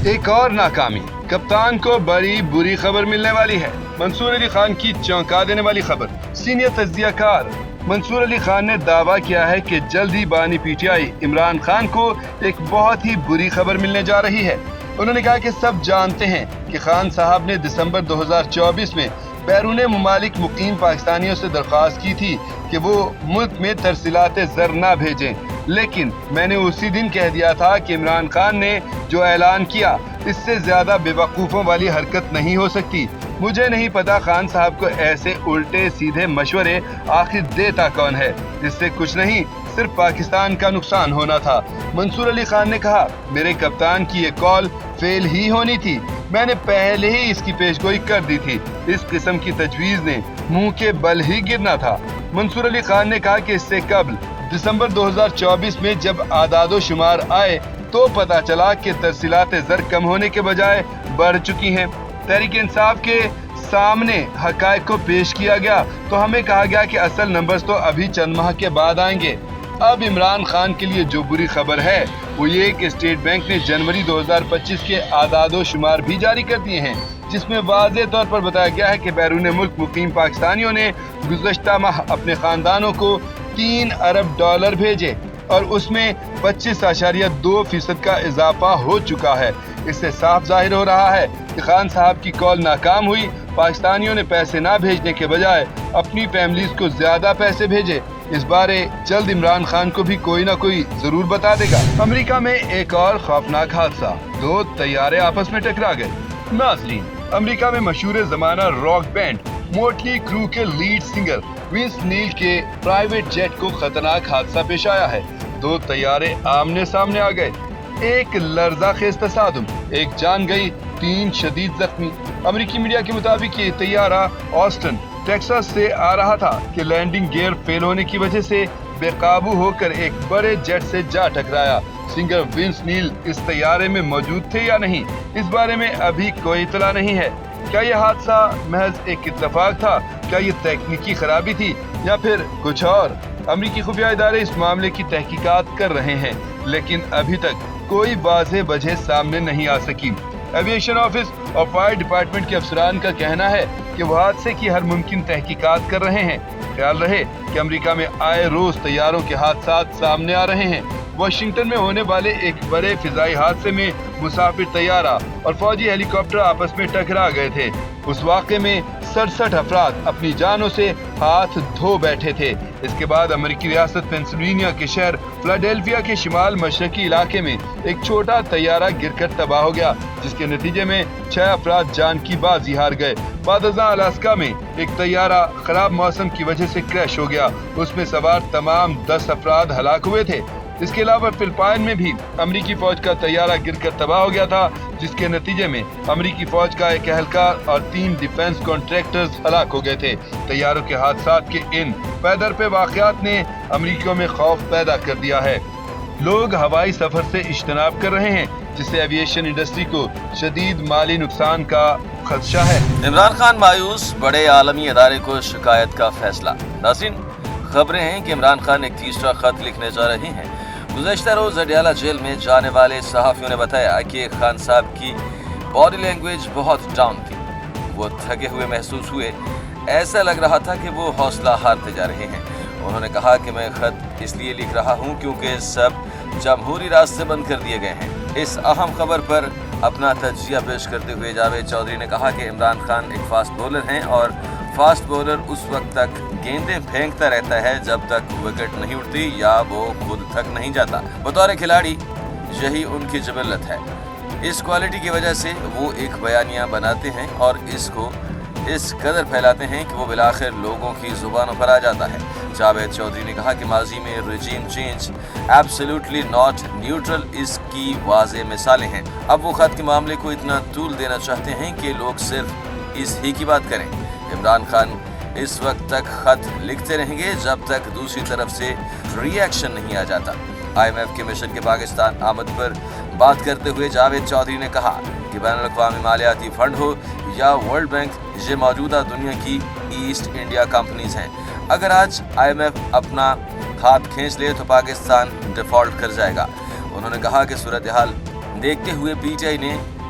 ایک اور ناکامی، کپتان کو بڑی بری خبر ملنے والی ہے۔ منصور علی خان کی چونکا دینے والی خبر۔ سینئر تجزیہ کار منصور علی خان نے دعویٰ کیا ہے کہ جلد ہی بانی P T I Imran Khan کو ایک بہت ہی بری خبر ملنے جا رہی ہے۔ انہوں نے کہا کہ سب جانتے ہیں کہ خان صاحب نے دسمبر 2024 میں بیرون ممالک مقیم پاکستانیوں سے درخواست کی تھی کہ وہ ملک میں ترسیلات زر نہ بھیجیں، لیکن میں نے اسی دن کہہ دیا تھا کہ عمران خان نے جو اعلان کیا اس سے زیادہ بے وقوفوں والی حرکت نہیں ہو سکتی۔ مجھے نہیں پتا خان صاحب کو ایسے الٹے سیدھے مشورے آخر دیتا کون ہے، اس سے کچھ نہیں صرف پاکستان کا نقصان ہونا تھا۔ منصور علی خان نے کہا، میرے کپتان کی یہ کال فیل ہی ہونی تھی، میں نے پہلے ہی اس کی پیشگوئی کر دی تھی، اس قسم کی تجویز نے منہ کے بل ہی گرنا تھا۔ منصور علی خان نے کہا کہ اس سے قبل دسمبر 2024 میں جب اعداد و شمار آئے تو پتا چلا کہ ترسیلات زر کم ہونے کے بجائے بڑھ چکی ہیں۔ تحریک انصاف کے سامنے حقائق کو پیش کیا گیا تو ہمیں کہا گیا کہ اصل نمبرز تو ابھی چند ماہ کے بعد آئیں گے۔ اب عمران خان کے لیے جو بری خبر ہے وہ یہ کہ اسٹیٹ بینک نے جنوری 2025 کے اعداد و شمار بھی جاری کر دیے ہیں، جس میں واضح طور پر بتایا گیا ہے کہ بیرون ملک مقیم پاکستانیوں نے گزشتہ ماہ اپنے خاندانوں کو 3 ارب ڈالر بھیجے اور اس میں 25.2% کا اضافہ ہو چکا ہے۔ اس سے صاف ظاہر ہو رہا ہے کہ خان صاحب کی کال ناکام ہوئی، پاکستانیوں نے پیسے نہ بھیجنے کے بجائے اپنی فیملیز کو زیادہ پیسے بھیجے۔ اس بارے جلد عمران خان کو بھی کوئی نہ کوئی ضرور بتا دے گا۔ امریکہ میں ایک اور خوفناک حادثہ، 2 طیارے آپس میں ٹکرا گئے۔ ناظرین، امریکہ میں مشہور زمانہ راک بینڈ موٹلی کرو کے لیڈ سنگر ونس نیل کے پرائیویٹ جیٹ کو خطرناک حادثہ پیش آیا ہے۔ 2 طیارے آمنے سامنے آ گئے، ایک لرزہ خیز تصادم، ایک جان گئی، 3 شدید زخمی۔ امریکی میڈیا کے مطابق یہ طیارہ آسٹن ٹیکساس سے آ رہا تھا کہ لینڈنگ گیئر فیل ہونے کی وجہ سے بے قابو ہو کر ایک بڑے جیٹ سے جا ٹکرایا۔ سنگر ونس نیل اس طیارے میں موجود تھے یا نہیں، اس بارے میں ابھی کوئی اطلاع نہیں ہے۔ کیا یہ حادثہ محض ایک اتفاق تھا؟ کیا یہ تکنیکی خرابی تھی یا پھر کچھ اور؟ امریکی خفیہ ادارے اس معاملے کی تحقیقات کر رہے ہیں، لیکن ابھی تک کوئی واضح وجہ سامنے نہیں آ سکی۔ ایویشن آفس اور فائر ڈپارٹمنٹ کے افسران کا کہنا ہے کہ وہ حادثے کی ہر ممکن تحقیقات کر رہے ہیں۔ خیال رہے کہ امریکہ میں آئے روز طیاروں کے حادثات سامنے آ رہے ہیں۔ واشنگٹن میں ہونے والے ایک بڑے فضائی حادثے میں مسافر طیارہ اور فوجی ہیلی کاپٹر آپس میں ٹکرا گئے تھے۔ اس واقعے میں 67 افراد اپنی جانوں سے ہاتھ دھو بیٹھے تھے۔ اس کے بعد امریکی ریاست پینسلوینیا کے شہر فلاڈیلفیا کے شمال مشرقی علاقے میں ایک چھوٹا طیارہ گر کر تباہ ہو گیا، جس کے نتیجے میں 6 افراد جان کی بازی ہار گئے۔ بعد ازاں الاسکا میں ایک طیارہ خراب موسم کی وجہ سے کریش ہو گیا، اس میں سوار تمام 10 افراد ہلاک ہوئے تھے۔ اس کے علاوہ فلپائن میں بھی امریکی فوج کا طیارہ گر کر تباہ ہو گیا تھا، جس کے نتیجے میں امریکی فوج کا ایک اہلکار اور 3 ڈیفنس کانٹریکٹرز ہلاک ہو گئے تھے۔ طیاروں کے حادثات کے ان پے در پے واقعات نے امریکیوں میں خوف پیدا کر دیا ہے۔ لوگ ہوائی سفر سے اجتناب کر رہے ہیں، جس سے ایویشن انڈسٹری کو شدید مالی نقصان کا خدشہ ہے۔ عمران خان مایوس، بڑے عالمی ادارے کو شکایت کا فیصلہ۔ ناظرین، خبریں ہیں کہ عمران خان ایک تیسرا خط لکھنے جا رہے ہیں۔ گزشتہ روز اڈیالہ جیل میں جانے والے صحافیوں نے بتایا کہ خان صاحب کی باڈی لینگویج بہت ڈاؤن تھی، وہ تھکے ہوئے محسوس ہوئے، ایسا لگ رہا تھا کہ وہ حوصلہ ہارتے جا رہے ہیں۔ انہوں نے کہا کہ میں خط اس لیے لکھ رہا ہوں کیونکہ سب جمہوری راستے بند کر دیے گئے ہیں۔ اس اہم خبر پر اپنا تجزیہ پیش کرتے ہوئے جاوید چودھری نے کہا کہ عمران خان ایک فاسٹ بولر ہیں اور فاسٹ بولر اس وقت تک گیندیں پھینکتا رہتا ہے جب تک وکٹ نہیں اٹھتی یا وہ خود تھک نہیں جاتا۔ بطور کھلاڑی یہی ان کی جبلت ہے۔ اس کوالٹی کی وجہ سے وہ ایک بیانیہ بناتے ہیں اور اس کو اس قدر پھیلاتے ہیں کہ وہ بالآخر لوگوں کی زبانوں پر آ جاتا ہے۔ جاوید چودھری نے کہا کہ ماضی میں regime change absolutely not neutral اس کی واضح مثالیں ہیں۔ اب وہ خط کے معاملے کو اتنا طول دینا چاہتے ہیں کہ لوگ صرف اس ہی کی بات کریں۔ عمران خان اس وقت تک خط لکھتے رہیں گے جب تک دوسری طرف سے ری ایکشن نہیں آ جاتا۔ IMF کے مشن کے پاکستان آمد پر بات کرتے ہوئے جاوید چودھری نے کہا کہ بین الاقوامی مالیاتی فنڈ ہو یا ورلڈ بینک، یہ موجودہ دنیا کی ایسٹ انڈیا کمپنیز ہیں۔ اگر آج IMF اپنا ہاتھ کھینچ لے تو پاکستان ڈیفالٹ کر جائے گا۔ انہوں نے کہا کہ صورتحال دیکھتے ہوئے PTI نے